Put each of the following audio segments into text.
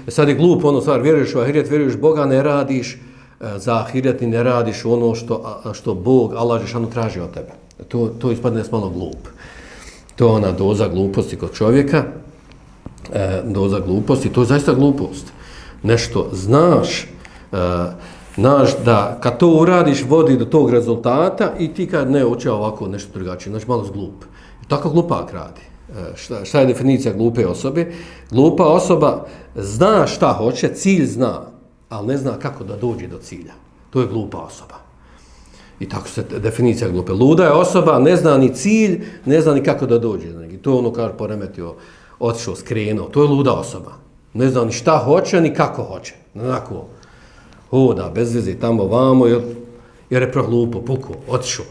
Sad je glupo ono stvar, vjeruješ u ahiret, vjeruješ Boga, ne radiš za ahiret i ne radiš ono što Bog, Allah dželešanu traži od tebe. To ispadne malo glup. To je ona doza gluposti kod čovjeka, doza gluposti, to je zaista glupost. Nešto znaš da kad to uradiš vodi do tog rezultata i ti kad ne hoće ovako nešto drugačije, znači malo glup. Tako glupak radi. Šta je definicija glupe osobe? Glupa osoba zna šta hoće, cilj zna, ali ne zna kako da dođe do cilja. To je glupa osoba. I tako se definicija glupe. Luda je osoba, ne zna ni cilj, ne zna ni kako da dođe. I to je ono kaže poremetio, otišao, skrenuo. To je luda osoba. Ne zna ni šta hoće, ni kako hoće. Onako, hoda, bez veze, tamo, vamo, jer je proglupo, puko, otišao.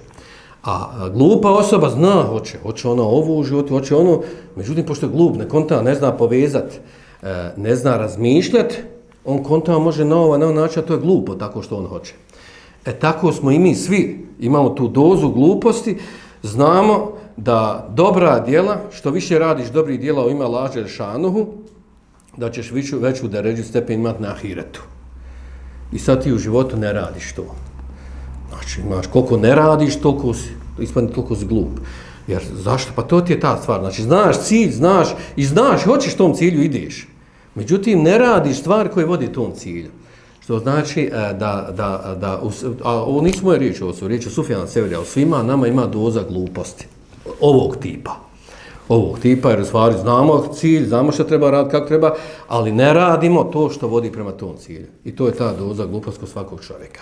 A glupa osoba zna, hoće ona ovo u životu, hoće ono, međutim, pošto je glup, ne konta, ne zna povezati, ne zna razmišljati, on konta može na ovaj način, a to je glupo, tako što on hoće. Tako smo i mi svi, imamo tu dozu gluposti, znamo da dobra djela, što više radiš dobrih djela u ime Allaha dželešanuhu, da ćeš veću deredžu stepen imati na ahiretu. I sad ti u životu ne radiš to. Znači, imaš, koliko ne radiš, toliko si glup. Jer zašto? Pa to ti je ta stvar. Znači, znaš cilj, znaš, hoćeš tom cilju, ideš. Međutim, ne radiš stvari koje vodi tom cilju. Što znači ovo nisu moje riječi, ovo su riječi Sufjana Sevrija, u svima nama ima doza gluposti. Ovog tipa, jer u stvari znamo cilj, znamo što treba raditi, kako treba, ali ne radimo to što vodi prema tom cilju. I to je ta doza gluposti kod svakog čovjeka.